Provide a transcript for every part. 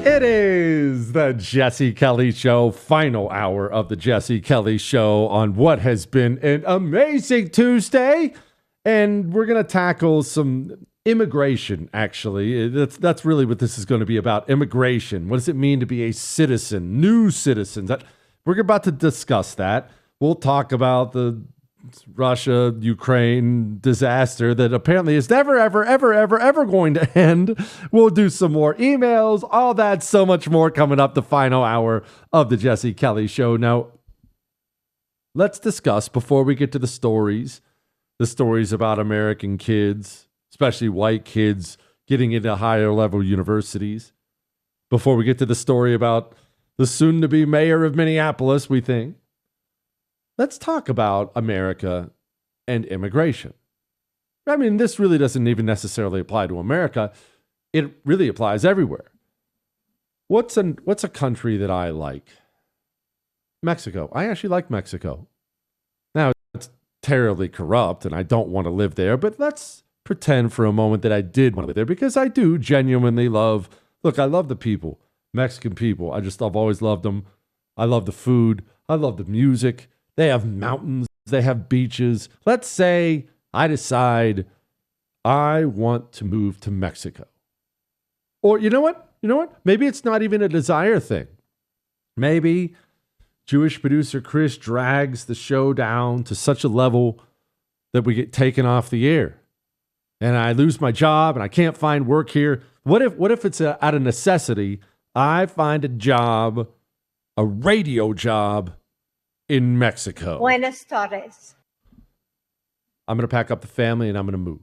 It is the Jesse Kelly Show, final hour of the Jesse Kelly Show on what has been an amazing Tuesday. And we're going to tackle some immigration, actually. That's really what this is going to be about, immigration. What does it mean to be a citizen, new citizens? We're about to discuss that. We'll talk about the Russia-Ukraine disaster that apparently is never, ever going to end. We'll do some more emails, all that, so much more coming up the final hour of the Jesse Kelly Show. Now, let's discuss, before we get to the stories about American kids, especially white kids, getting into higher level universities. Before we get to the story about the soon-to-be mayor of Minneapolis, we think. Let's talk about America and immigration. I mean, this really doesn't even necessarily apply to America. It really applies everywhere. What's a country that I like? Mexico. I actually like Mexico. Now, it's terribly corrupt, and I don't want to live there, but let's pretend for a moment that I did want to live there, because I do genuinely love, I love the people, Mexican people. I've always loved them. I love the food. I love the music. They have mountains. They have beaches. Let's say I decide I want to move to Mexico. Or you know what? Maybe it's not even a desire thing. Maybe Jewish producer Chris drags the show down to such a level that we get taken off the air. And I lose my job and I can't find work here. What if it's out of necessity? I find a job, a radio job in Mexico. Buenas tardes. I'm going to pack up the family and I'm going to move.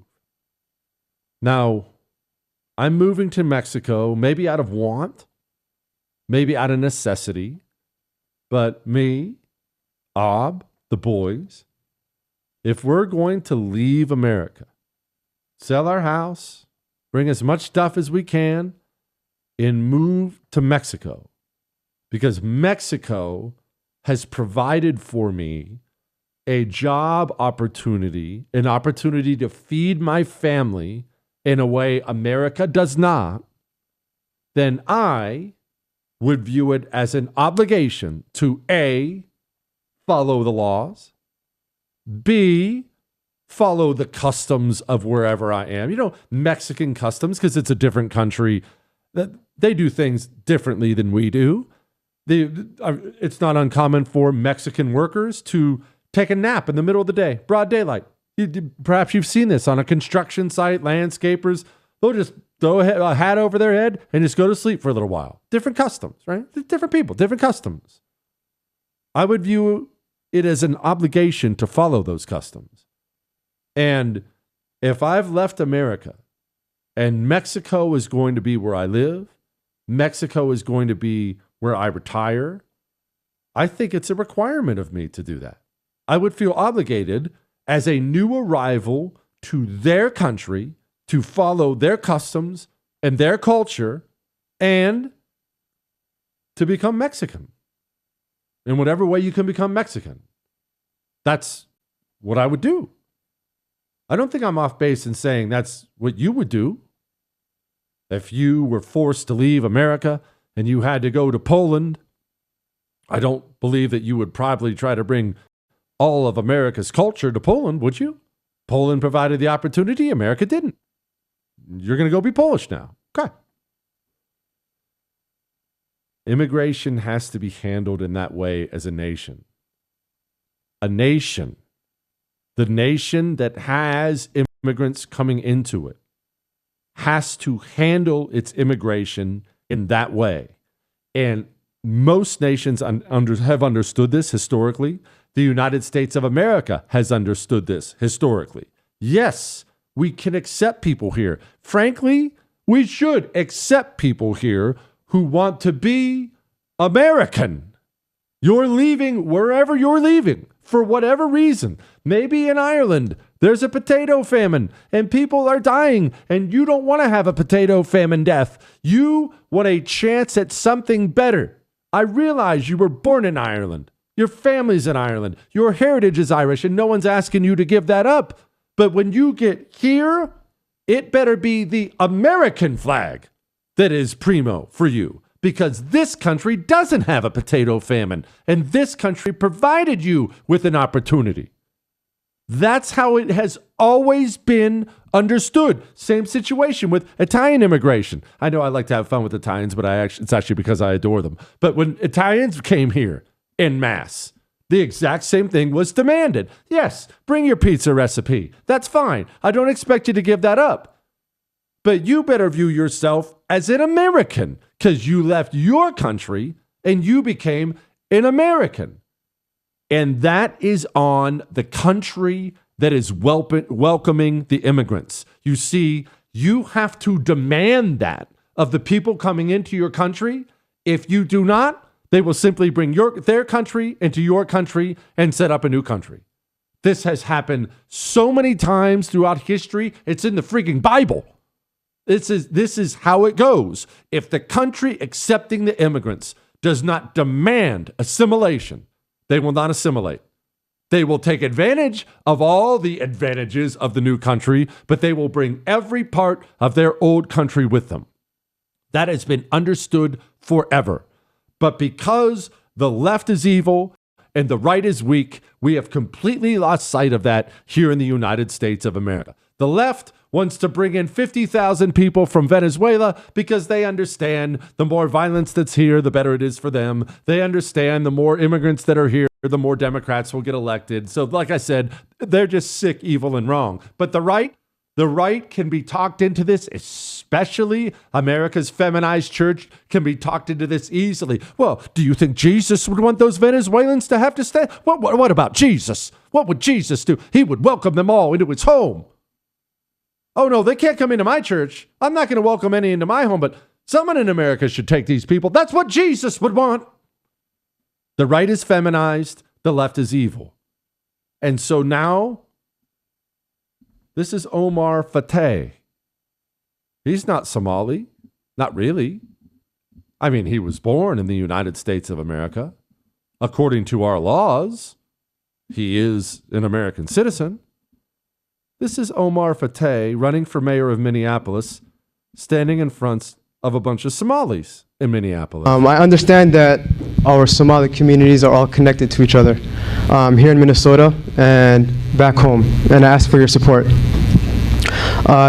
Now, I'm moving to Mexico, maybe out of want, maybe out of necessity, but me, Ob, the boys, if we're going to leave America, sell our house, bring as much stuff as we can, and move to Mexico, because Mexico has provided for me a job opportunity, an opportunity to feed my family in a way America does not, then I would view it as an obligation to A, follow the laws, B, follow the customs of wherever I am. Mexican customs, because it's a different country, they do things differently than we do. It's not uncommon for Mexican workers to take a nap in the middle of the day, broad daylight. Perhaps you've seen this on a construction site, landscapers. They'll just throw a hat over their head and just go to sleep for a little while. Different customs, right? Different people, different customs. I would view it as an obligation to follow those customs. And if I've left America and Mexico is going to be where I live, Mexico is going to be where I retire, I think it's a requirement of me to do that. I would feel obligated as a new arrival to their country to follow their customs and their culture and to become Mexican in whatever way you can become Mexican. That's what I would do. I don't think I'm off base in saying that's what you would do. If you were forced to leave America and you had to go to Poland, I don't believe that you would probably try to bring all of America's culture to Poland, would you? Poland provided the opportunity, America didn't. You're going to go be Polish now. Okay. Immigration has to be handled in that way as a nation. A nation. The nation that has immigrants coming into it has to handle its immigration in that way. And most nations have understood this historically. The United States of America has understood this historically. Yes, we can accept people here. Frankly, we should accept people here who want to be American. You're leaving wherever you're leaving for whatever reason. Maybe in Ireland, there's a potato famine and people are dying and you don't want to have a potato famine death. You want a chance at something better. I realize you were born in Ireland. Your family's in Ireland. Your heritage is Irish and no one's asking you to give that up. But when you get here, it better be the American flag that is primo for you. because this country doesn't have a potato famine, and this country provided you with an opportunity. That's how it has always been understood. Same situation with Italian immigration. I know I like to have fun with Italians, but it's actually because I adore them. But when Italians came here en masse, the exact same thing was demanded. Yes, bring your pizza recipe. That's fine. I don't expect you to give that up. But you better view yourself as an American because you left your country and you became an American. And that is on the country that is welcoming the immigrants. You see, you have to demand that of the people coming into your country. If you do not, they will simply bring their country into your country and set up a new country. This has happened so many times throughout history. It's in the freaking Bible. This is how it goes. If the country accepting the immigrants does not demand assimilation, they will not assimilate. They will take advantage of all the advantages of the new country, but they will bring every part of their old country with them. That has been understood forever. But because the left is evil and the right is weak, we have completely lost sight of that here in the United States of America. The left wants to bring in 50,000 people from Venezuela because they understand the more violence that's here, the better it is for them. They understand the more immigrants that are here, the more Democrats will get elected. So like I said, they're just sick, evil, and wrong. But the right can be talked into this, especially America's feminized church can be talked into this easily. Well, do you think Jesus would want those Venezuelans to have to stay? What about Jesus? What would Jesus do? He would welcome them all into his home. Oh, no, they can't come into my church. I'm not going to welcome any into my home, but someone in America should take these people. That's what Jesus would want. The right is feminized. The left is evil. And so now, this is Omar Fateh. He's not Somali. Not really. I mean, he was born in the United States of America. According to our laws, he is an American citizen. This is Omar Fateh running for mayor of Minneapolis, standing in front of a bunch of Somalis in Minneapolis. I understand that our Somali communities are all connected to each other here in Minnesota and back home, and I ask for your support.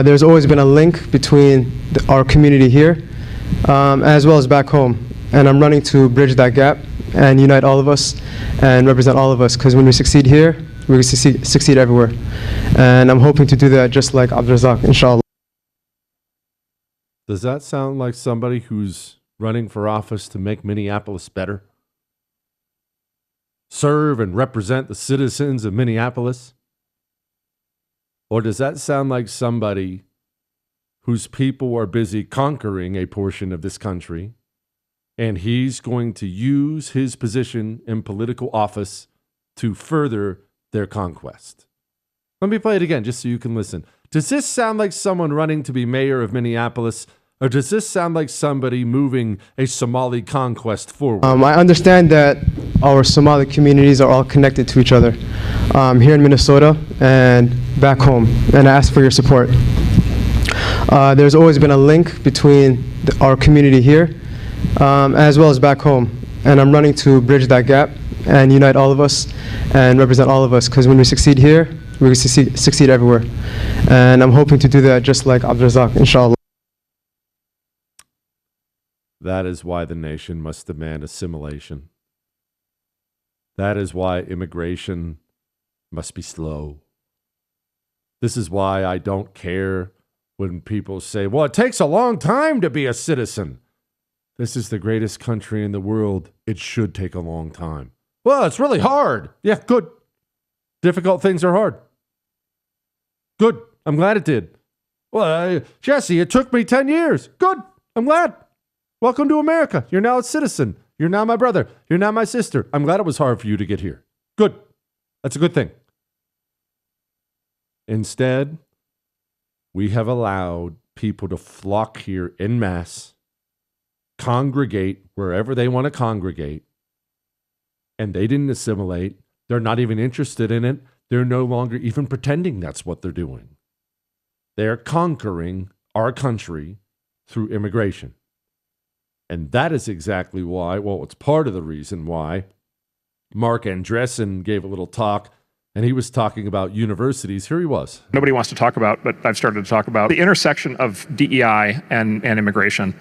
There's always been a link between our community here as well as back home, and I'm running to bridge that gap and unite all of us and represent all of us, because when we succeed here, we can succeed everywhere. And I'm hoping to do that just like Abdulrazak, inshallah. Does that sound like somebody who's running for office to make Minneapolis better? Serve and represent the citizens of Minneapolis? Or does that sound like somebody whose people are busy conquering a portion of this country, and he's going to use his position in political office to further their conquest? Let me play it again just so you can listen. Does this sound like someone running to be mayor of Minneapolis, or does this sound like somebody moving a Somali conquest forward? I understand that our Somali communities are all connected to each other here in Minnesota and back home, and I ask for your support. There's always been a link between our community here as well as back home, and I'm running to bridge that gap and unite all of us and represent all of us, because when we succeed here, we can succeed everywhere. And I'm hoping to do that just like Abdulrazak, inshallah. That is why the nation must demand assimilation. That is why immigration must be slow. This is why I don't care when people say, well, it takes a long time to be a citizen. This is the greatest country in the world. It should take a long time. Well, it's really hard. Yeah, good. Difficult things are hard. Good. I'm glad it did. Well, Jesse, it took me 10 years. Good. I'm glad. Welcome to America. You're now a citizen. You're now my brother. You're now my sister. I'm glad it was hard for you to get here. Good. That's a good thing. Instead, we have allowed people to flock here en masse, congregate wherever they want to congregate, and they didn't assimilate. They're not even interested in it. They're no longer even pretending that's what they're doing. They're conquering our country through immigration. And that is exactly why, well, it's part of the reason why Mark Andreessen gave a little talk, and he was talking about universities. Here he was. Nobody wants to talk about, but I've started to talk about the intersection of DEI and immigration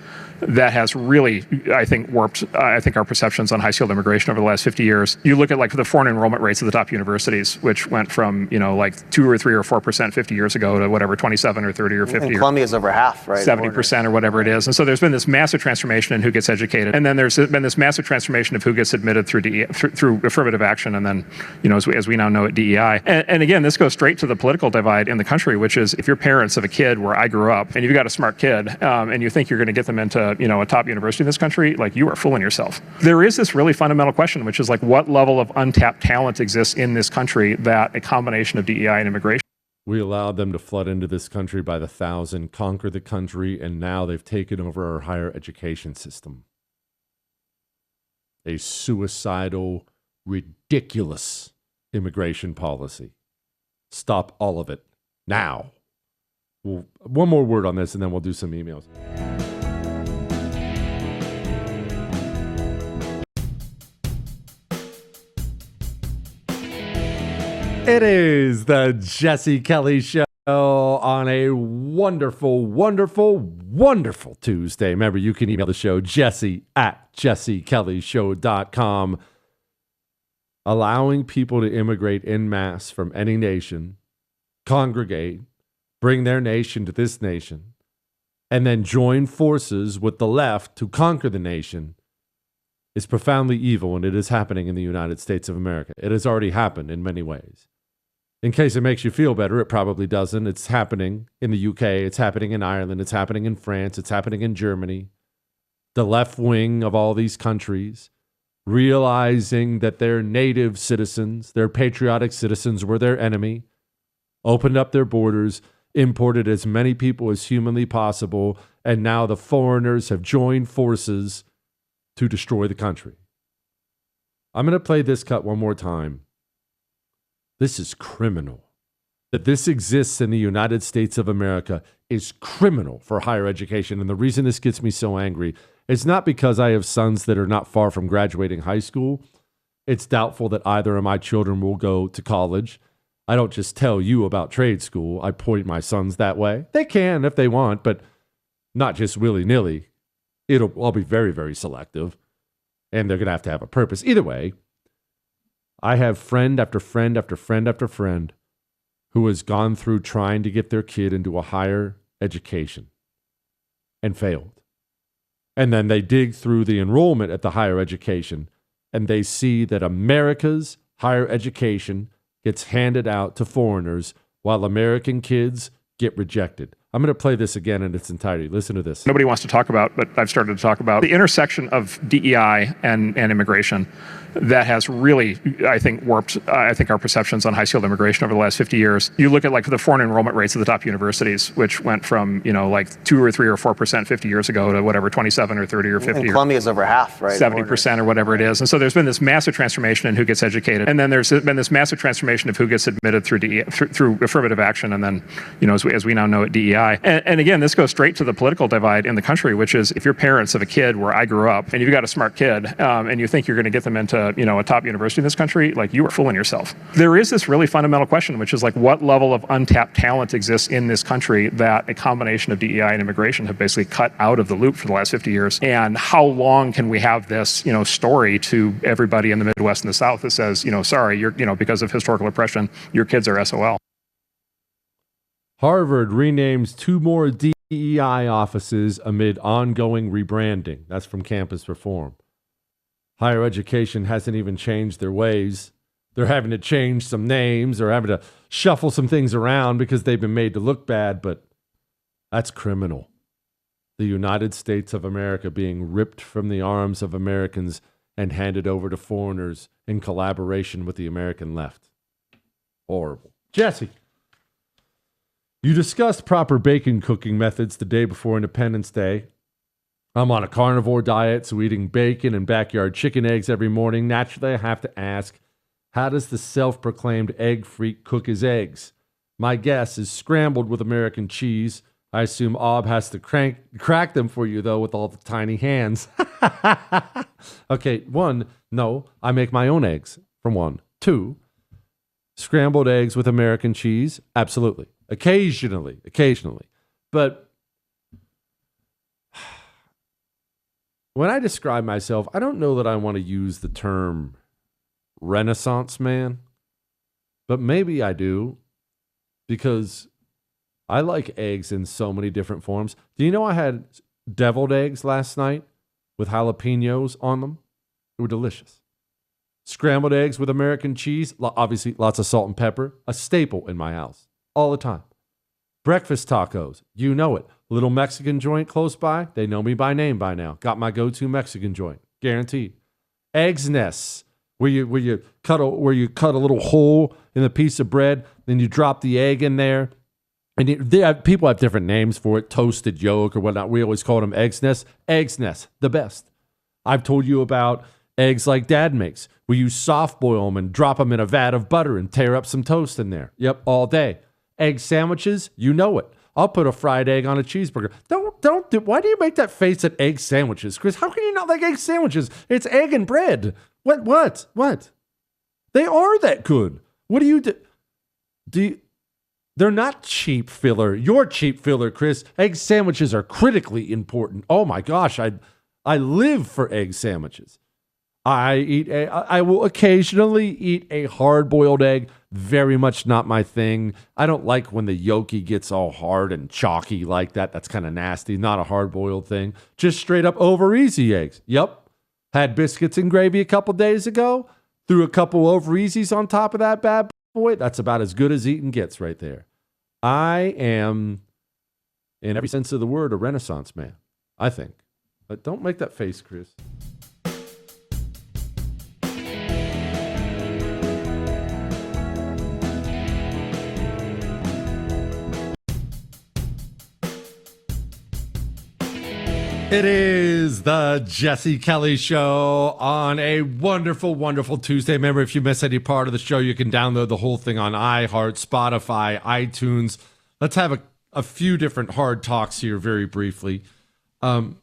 that has really, I think, warped, our perceptions on high-skilled immigration over the last 50 years. You look at like the foreign enrollment rates of the top universities, which went from, like 2 or 3 or 4% 50 years ago to whatever, 27 or 30 or 50. And Columbia's over half, right? 70% or whatever it is. And so there's been this massive transformation in who gets educated. And then there's been this massive transformation of who gets admitted through affirmative action. And then, as we now know it, DEI. And again, this goes straight to the political divide in the country, which is if you're parents of a kid where I grew up and you've got a smart kid and you think you're going to get them into, a top university in this country, like you are fooling yourself. There is this really fundamental question, which is like what level of untapped talent exists in this country that a combination of DEI and immigration. We allowed them to flood into this country by the thousand, conquer the country, and now they've taken over our higher education system. A suicidal, ridiculous immigration policy. Stop all of it now. Well, one more word on this, and then we'll do some emails. It is the Jesse Kelly Show on a wonderful, wonderful, wonderful Tuesday. Remember, you can email the show, jesse@jessekellyshow.com. Allowing people to immigrate en masse from any nation, congregate, bring their nation to this nation, and then join forces with the left to conquer the nation is profoundly evil, and it is happening in the United States of America. It has already happened in many ways. In case it makes you feel better, it probably doesn't. It's happening in the UK. It's happening in Ireland. It's happening in France. It's happening in Germany. The left wing of all these countries, realizing that their native citizens, their patriotic citizens were their enemy, opened up their borders, imported as many people as humanly possible, and now the foreigners have joined forces to destroy the country. I'm going to play this cut one more time. This is criminal. That this exists in the United States of America is criminal for higher education. And the reason this gets me so angry is not because I have sons that are not far from graduating high school. It's doubtful that either of my children will go to college. I don't just tell you about trade school. I point my sons that way. They can if they want, but not just willy-nilly. I'll be very, very selective. And they're going to have a purpose. Either way, I have friend after friend after friend after friend who has gone through trying to get their kid into a higher education and failed. And then they dig through the enrollment at the higher education and they see that America's higher education gets handed out to foreigners while American kids get rejected. I'm going to play this again in its entirety. Listen to this. Nobody wants to talk about, but I've started to talk about the intersection of DEI and immigration that has really, I think, warped, our perceptions on high-skilled immigration over the last 50 years. You look at like the foreign enrollment rates of the top universities, which went from, like 2 or 3 or 4% 50 years ago to whatever, 27 or 30 or 50. And Columbia's over half, right? 70% or whatever it is. And so there's been this massive transformation in who gets educated. And then there's been this massive transformation of who gets admitted through affirmative action. And then, as we now know it, DEI. And again, this goes straight to the political divide in the country, which is if you're parents of a kid where I grew up and you've got a smart kid and you think you're going to get them into, a top university in this country, like you are fooling yourself. There is this really fundamental question, which is like what level of untapped talent exists in this country that a combination of DEI and immigration have basically cut out of the loop for the last 50 years. And how long can we have this, story to everybody in the Midwest and the South that says, sorry, you're, because of historical oppression, your kids are SOL. Harvard renames 2 more DEI offices amid ongoing rebranding. That's from Campus Reform. Higher education hasn't even changed their ways. They're having to change some names or having to shuffle some things around because they've been made to look bad, but that's criminal. The United States of America being ripped from the arms of Americans and handed over to foreigners in collaboration with the American left. Horrible. Jesse, you discussed proper bacon cooking methods the day before Independence Day. I'm on a carnivore diet, so eating bacon and backyard chicken eggs every morning. Naturally, I have to ask, how does the self-proclaimed egg freak cook his eggs? My guess is scrambled with American cheese, I assume Ob has to crack them for you, though, with all the tiny hands. Okay, 1, no, I make my own eggs, for 1. 2, scrambled eggs with American cheese, absolutely. Occasionally. But when I describe myself, I don't know that I want to use the term Renaissance man, but maybe I do, because I like eggs in so many different forms. Do you know I had deviled eggs last night with jalapenos on them? They were delicious. Scrambled eggs with American cheese, obviously lots of salt and pepper, a staple in my house all the time. Breakfast tacos, you know it. Little Mexican joint close by, they know me by name by now. Got my go-to Mexican joint, guaranteed. Eggs nests, where you cut a little hole in a piece of bread, then you drop the egg in there. And people have different names for it, toasted yolk or whatnot. We always call them eggs nests. Eggs nests, the best. I've told you about eggs like Dad makes. We use soft boil them and drop them in a vat of butter and tear up some toast in there. Yep, all day. Egg sandwiches, you know it. I'll put a fried egg on a cheeseburger. Why do you make that face at egg sandwiches, Chris? How can you not like egg sandwiches? It's egg and bread. What? They are that good. What do you do? They're not cheap filler. You're cheap filler, Chris. Egg sandwiches are critically important. Oh my gosh, I live for egg sandwiches. I will occasionally eat a hard-boiled egg. Very much not my thing. I don't like when the yolky gets all hard and chalky like that. That's kind of nasty. Not a hard-boiled thing. Just straight up over easy eggs. Yep. Had biscuits and gravy a couple days ago. Threw a couple over easies on top of that bad boy. That's about as good as eating gets right there. I am, in every sense of the word, a Renaissance man, I think. But don't make that face, Chris. It is the Jesse Kelly Show on a wonderful, wonderful Tuesday. Remember, if you miss any part of the show, you can download the whole thing on iHeart, Spotify, iTunes. Let's have a few different hard talks here very briefly. You've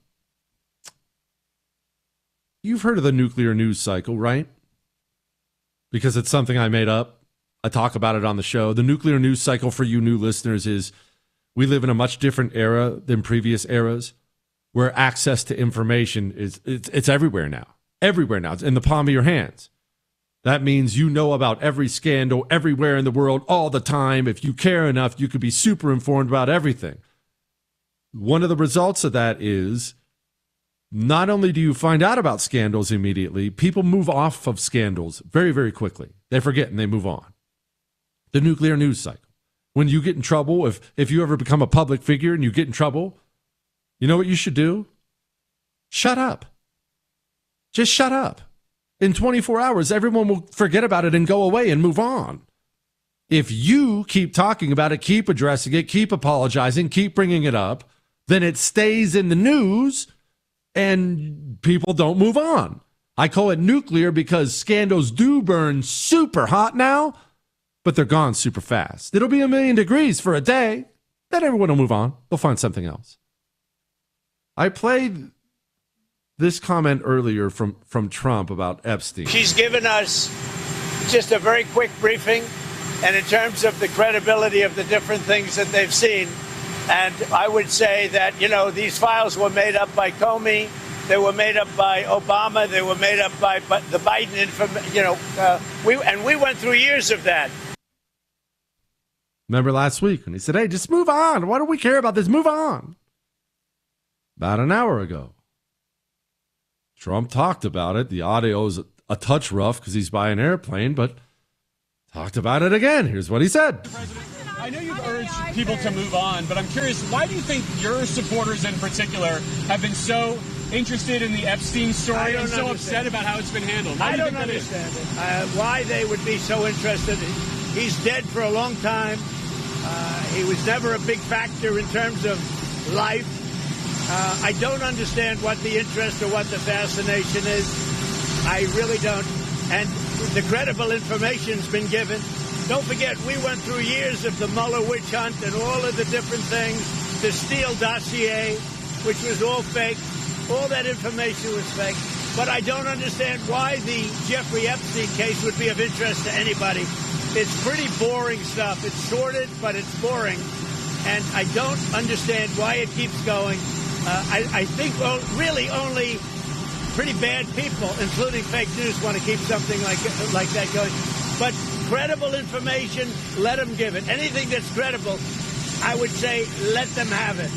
heard of the nuclear news cycle, right? Because it's something I made up. I talk about it on the show. The nuclear news cycle, for you new listeners, is we live in a much different era than previous eras, where access to information it's everywhere now. Everywhere now. It's in the palm of your hands. That means you know about every scandal everywhere in the world all the time. If you care enough, you could be super informed about everything. One of the results of that is not only do you find out about scandals immediately, people move off of scandals very, very quickly. They forget and they move on. The nuclear news cycle. When you get in trouble, if you ever become a public figure and you get in trouble, you know what you should do? Shut up. Just shut up. In 24 hours, everyone will forget about it and go away and move on. If you keep talking about it, keep addressing it, keep apologizing, keep bringing it up, then it stays in the news and people don't move on. I call it nuclear because scandals do burn super hot now, but they're gone super fast. It'll be 1,000,000 degrees for a day, then everyone will move on. They'll find something else. I played this comment earlier from Trump about Epstein. She's given us just a very quick briefing, and in terms of the credibility of the different things that they've seen. And I would say that, these files were made up by Comey, they were made up by Obama, they were made up by the Biden information, we went through years of that. Remember last week when he said, hey, just move on. Why do we care about this? Move on. About an hour ago, Trump talked about it. The audio is a touch rough because he's by an airplane, but talked about it again. Here's what he said. President, I know you've urged people to move on, but I'm curious, why do you think your supporters in particular have been so interested in the Epstein story and so upset about how it's been handled? I don't understand it. Why they would be so interested. He's dead for a long time. He was never a big factor in terms of life. I don't understand what the interest or what the fascination is. I really don't. And the credible information's been given. Don't forget, we went through years of the Mueller witch hunt and all of the different things. the Steele dossier, which was all fake. All that information was fake. But I don't understand why the Jeffrey Epstein case would be of interest to anybody. It's pretty boring stuff. It's sordid, but it's boring. And I don't understand why it keeps going. I think really only pretty bad people, including fake news, want to keep something like that going. But credible information, let them give it. Anything that's credible, I would say let them have it.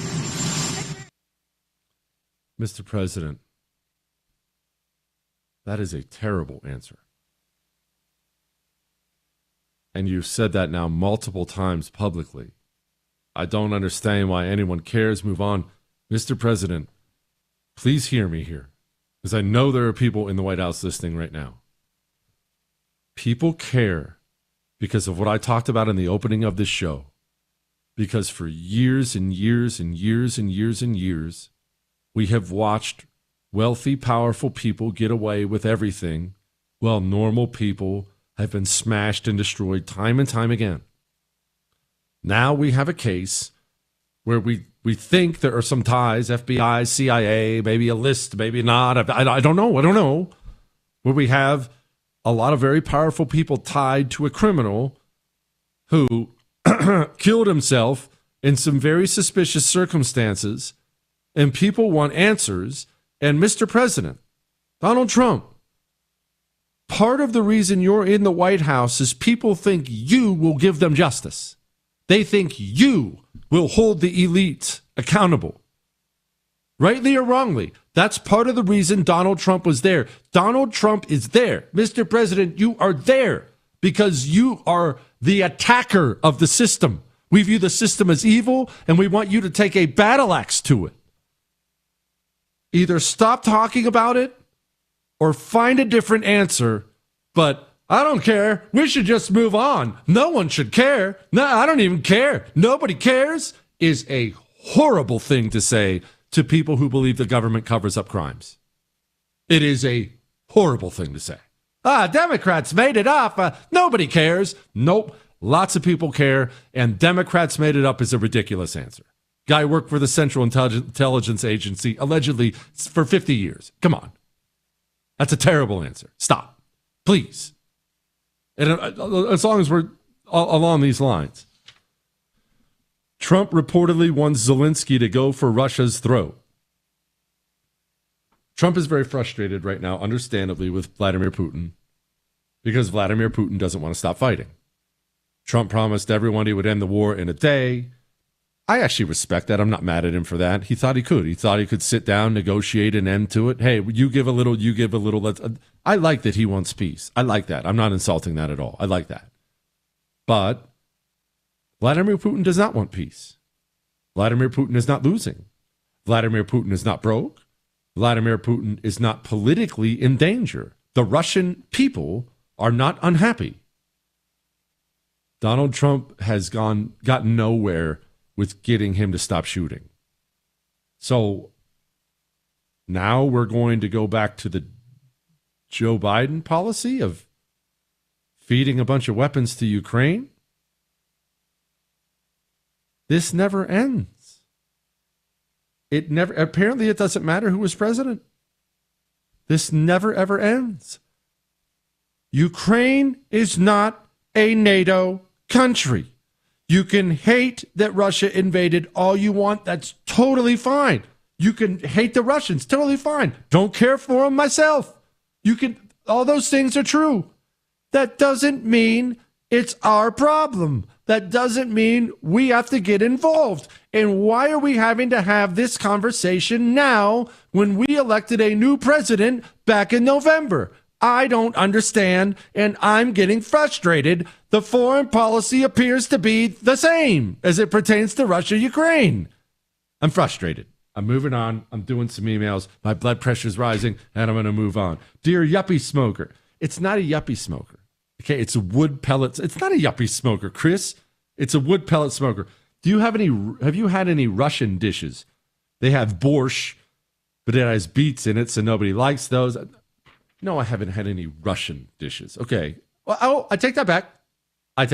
Mr. President, that is a terrible answer. And you've said that now multiple times publicly. I don't understand why anyone cares. Move on. Mr. President, please hear me here, because I know there are people in the White House listening right now. People care because of what I talked about in the opening of this show. Because for years and years and years and years and years, we have watched wealthy, powerful people get away with everything, while normal people have been smashed and destroyed time and time again. Now we have a case where we think there are some ties, FBI, CIA, maybe a list, maybe not. I don't know. Where we have a lot of very powerful people tied to a criminal who killed himself in some very suspicious circumstances, and people want answers. And Mr. President, Donald Trump, part of the reason you're in the White House is people think you will give them justice. They think you will hold the elite accountable. Rightly or wrongly, that's part of the reason Donald Trump was there. Donald Trump is there. Mr. President, you are there because you are the attacker of the system. We view the system as evil, and we want you to take a battle axe to it. Either stop talking about it or find a different answer, but I don't care. We should just move on. No one should care. No, I don't even care. Nobody cares is a horrible thing to say to people who believe the government covers up crimes. It is a horrible thing to say. Democrats made it up. Nobody cares. Nope. Lots of people care, and Democrats made it up is a ridiculous answer. Guy worked for the Central Intelligence Agency, allegedly, for 50 years. Come on. That's a terrible answer. Stop. Please. And as long as we're along these lines. Trump reportedly wants Zelensky to go for Russia's throat. Trump is very frustrated right now, understandably, with Vladimir Putin, because Vladimir Putin doesn't want to stop fighting. Trump promised everyone he would end the war in a day. I actually respect that. I'm not mad at him for that. He thought he could. He thought he could sit down, negotiate an end to it. Hey, you give a little, you give a little. I like that he wants peace. I like that. I'm not insulting that at all. I like that. But Vladimir Putin does not want peace. Vladimir Putin is not losing. Vladimir Putin is not broke. Vladimir Putin is not politically in danger. The Russian people are not unhappy. Donald Trump has gotten nowhere with getting him to stop shooting. So now we're going to go back to the Joe Biden policy of feeding a bunch of weapons to Ukraine. This never ends. Apparently it doesn't matter who was president. This never ever ends. Ukraine is not a NATO country. You can hate that Russia invaded all you want. That's totally fine. You can hate the Russians. Totally fine. Don't care for them myself. All those things are true. That doesn't mean it's our problem. That doesn't mean we have to get involved. And why are we having to have this conversation now when we elected a new president back in November? I don't understand, and I'm getting frustrated. The foreign policy appears to be the same as it pertains to Russia, Ukraine. I'm frustrated. I'm moving on. I'm doing some emails. My blood pressure's rising, and I'm going to move on. Dear yuppie smoker, it's not a yuppie smoker. Okay, it's a wood pellets. It's not a yuppie smoker, Chris. It's a wood pellet smoker. Have you had any Russian dishes? They have borscht, but it has beets in it, so nobody likes those. No, I haven't had any Russian dishes. Okay. Well, I take that back. I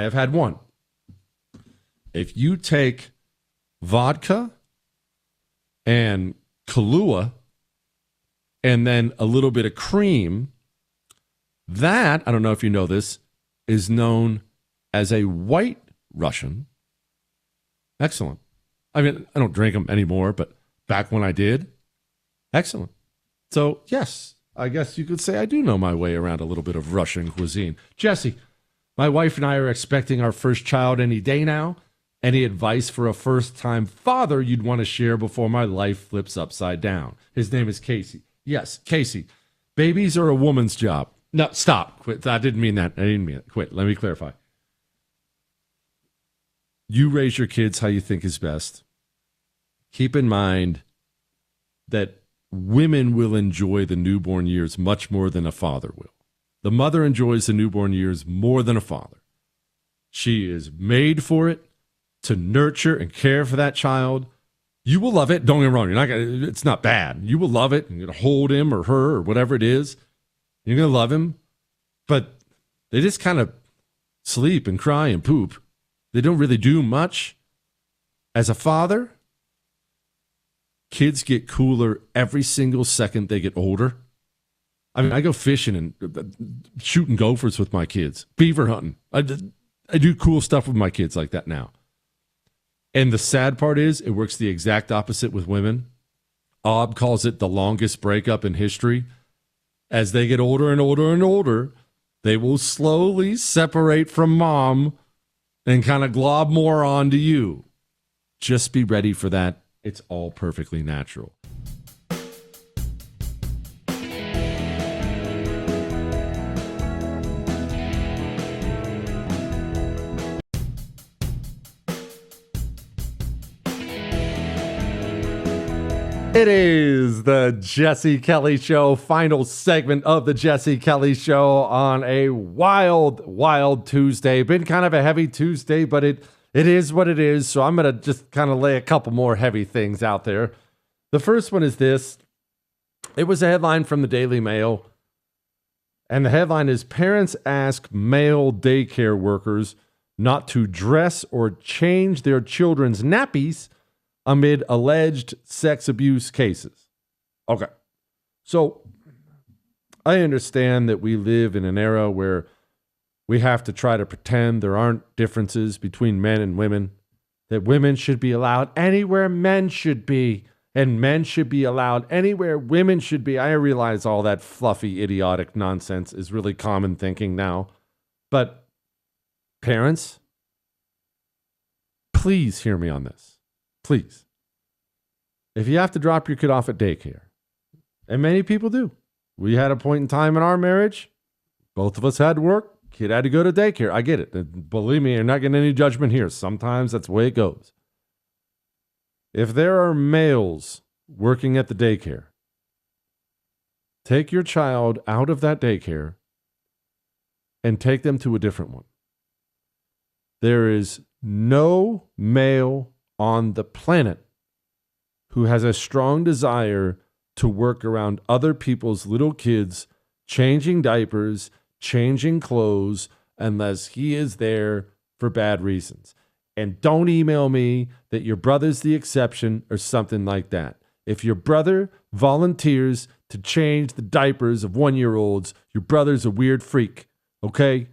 have had one. If you take vodka and Kahlua and then a little bit of cream, that, I don't know if you know this, is known as a white Russian. Excellent. I mean, I don't drink them anymore, but back when I did, excellent. So, yes, I guess you could say I do know my way around a little bit of Russian cuisine. Jesse, my wife and I are expecting our first child any day now. Any advice for a first-time father you'd want to share before my life flips upside down? His name is Casey. Yes, Casey. Babies are a woman's job. No, stop. Quit. I didn't mean that. I didn't mean it. Quit. Let me clarify. You raise your kids how you think is best. Keep in mind that women will enjoy the newborn years much more than a father will. The mother enjoys the newborn years more than a father. She is made for it, to nurture and care for that child. You will love it. Don't get me wrong. It's not bad. You will love it. You're going to hold him or her or whatever it is. You're going to love him. But they just kind of sleep and cry and poop. They don't really do much. As a father, kids get cooler every single second they get older. I mean, I go fishing and shooting gophers with my kids, beaver hunting. I do cool stuff with my kids like that now. And the sad part is it works the exact opposite with women. Ob calls it the longest breakup in history. As they get older and older and older, they will slowly separate from mom and kind of glob more onto you. Just be ready for that. It's all perfectly natural. It is the Jesse Kelly Show, final segment of the Jesse Kelly Show on a wild, wild Tuesday. Been kind of a heavy Tuesday, but it is what it is. So I'm going to just kind of lay a couple more heavy things out there. The first one is this. It was a headline from the Daily Mail. And the headline is, Parents Ask Male Daycare Workers Not to Dress or Change Their Children's Nappies Amid Alleged Sex Abuse Cases. Okay. So I understand that we live in an era where we have to try to pretend there aren't differences between men and women, that women should be allowed anywhere men should be, and men should be allowed anywhere women should be. I realize all that fluffy, idiotic nonsense is really common thinking now. But parents, please hear me on this. Please. If you have to drop your kid off at daycare, and many people do. We had a point in time in our marriage, both of us had to work, kid had to go to daycare. I get it. And believe me, you're not getting any judgment here. Sometimes that's the way it goes. If there are males working at the daycare, take your child out of that daycare and take them to a different one. There is no male on the planet who has a strong desire to work around other people's little kids, changing diapers, changing clothes, unless he is there for bad reasons. And don't email me that your brother's the exception or something like that. If your brother volunteers to change the diapers of 1-year-olds, your brother's a weird freak, okay?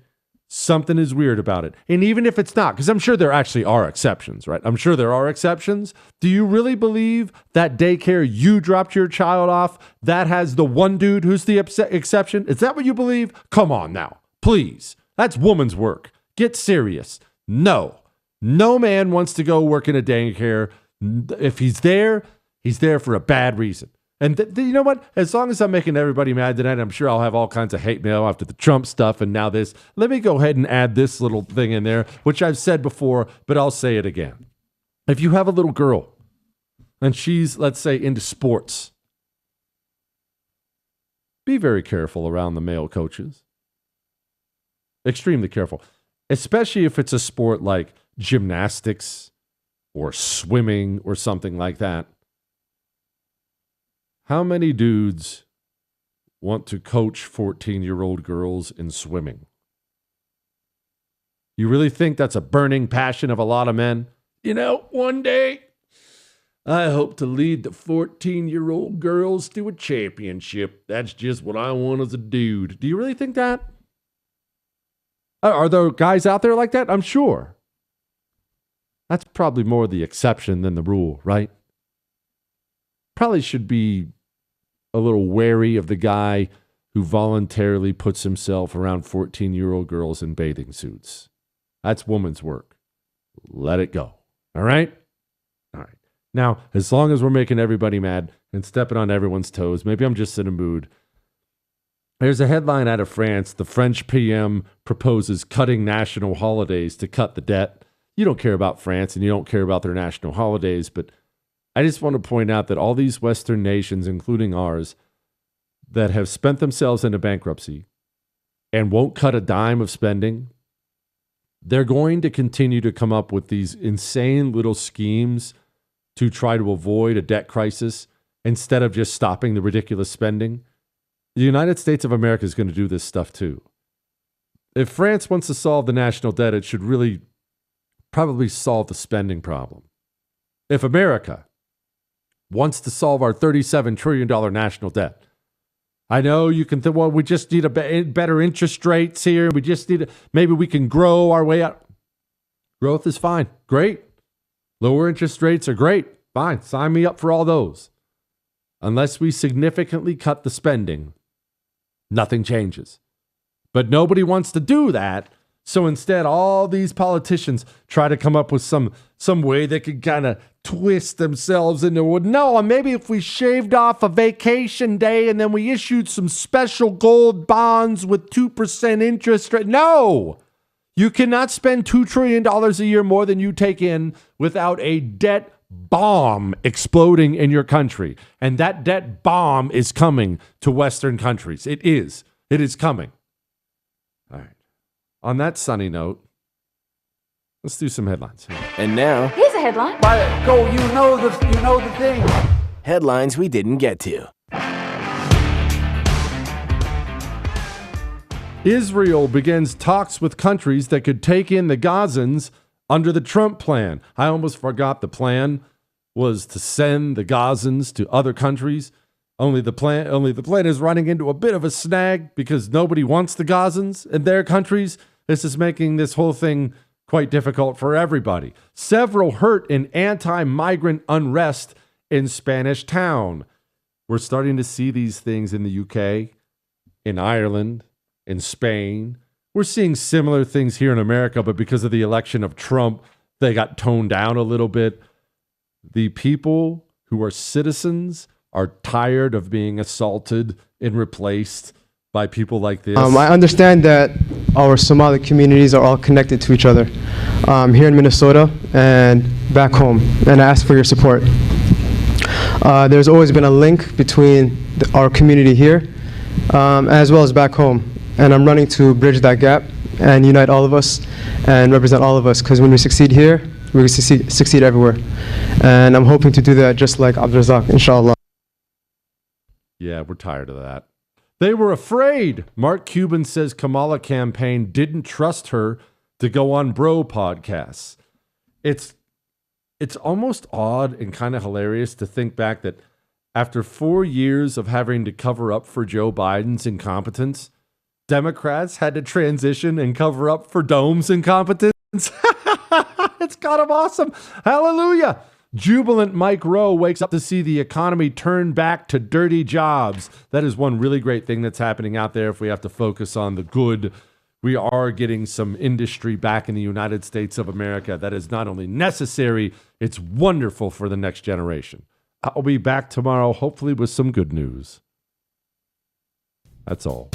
Something is weird about it. And even if it's not, because I'm sure there actually are exceptions, right? I'm sure there are exceptions. Do you really believe that daycare you dropped your child off, that has the one dude who's the exception? Is that what you believe? Come on now, please. That's woman's work. Get serious. No. No man wants to go work in a daycare. If he's there for a bad reason. And you know what? As long as I'm making everybody mad tonight, I'm sure I'll have all kinds of hate mail after the Trump stuff and now this. Let me go ahead and add this little thing in there, which I've said before, but I'll say it again. If you have a little girl and she's, let's say, into sports, be very careful around the male coaches. Extremely careful. Especially if it's a sport like gymnastics or swimming or something like that. How many dudes want to coach 14-year-old girls in swimming? You really think that's a burning passion of a lot of men? You know, one day, I hope to lead the 14-year-old girls to a championship. That's just what I want as a dude. Do you really think that? Are there guys out there like that? I'm sure. That's probably more the exception than the rule, right? Probably should be a little wary of the guy who voluntarily puts himself around 14-year-old girls in bathing suits. That's woman's work. Let it go. All right? All right. Now, as long as we're making everybody mad and stepping on everyone's toes, maybe I'm just in a mood. There's a headline out of France. The French PM proposes cutting national holidays to cut the debt. You don't care about France and you don't care about their national holidays, but I just want to point out that all these Western nations, including ours, that have spent themselves into bankruptcy and won't cut a dime of spending, they're going to continue to come up with these insane little schemes to try to avoid a debt crisis instead of just stopping the ridiculous spending. The United States of America is going to do this stuff too. If France wants to solve the national debt, it should really probably solve the spending problem. If America wants to solve our $37 trillion national debt, I know you can think, well, we just need better interest rates here. We just need maybe we can grow our way out. Growth is fine. Great. Lower interest rates are great. Fine. Sign me up for all those. Unless we significantly cut the spending, nothing changes. But nobody wants to do that. So instead, all these politicians try to come up with some way they could kind of twist themselves into, no, maybe if we shaved off a vacation day and then we issued some special gold bonds with 2% interest rate. No, you cannot spend $2 trillion a year more than you take in without a debt bomb exploding in your country. And that debt bomb is coming to Western countries. It is. It is coming. All right. On that sunny note, let's do some headlines. And now, Here's a headline. Go, you know the thing. headlines we didn't get to. Israel begins talks with countries that could take in the Gazans under the Trump plan. I almost forgot the plan was to send the Gazans to other countries. Only the plan is running into a bit of a snag because nobody wants the Gazans in their countries. This is making this whole thing quite difficult for everybody. Several hurt in anti-migrant unrest in Spanish Town. We're starting to see these things in the UK, in Ireland, in Spain. We're seeing similar things here in America, but because of the election of Trump, they got toned down a little bit. The people who are citizens are tired of being assaulted and replaced by people like this. I understand that our Somali communities are all connected to each other here in Minnesota and back home, and I ask for your support. There's always been a link between our community here as well as back home, and I'm running to bridge that gap and unite all of us and represent all of us, because when we succeed here, we succeed everywhere. And I'm hoping to do that just like Abdulrazak, inshallah. Yeah, we're tired of that. They were afraid. Mark Cuban says Kamala campaign didn't trust her to go on bro podcasts. It's almost odd and kind of hilarious to think back that after 4 years of having to cover up for Joe Biden's incompetence, Democrats had to transition and cover up for Dome's incompetence. It's kind of awesome. Hallelujah. Jubilant Mike Rowe wakes up to see the economy turn back to dirty jobs. That is one really great thing that's happening out there. If we have to focus on the good, we are getting some industry back in the United States of America that is not only necessary, it's wonderful for the next generation. I'll be back tomorrow, hopefully with some good news. That's all.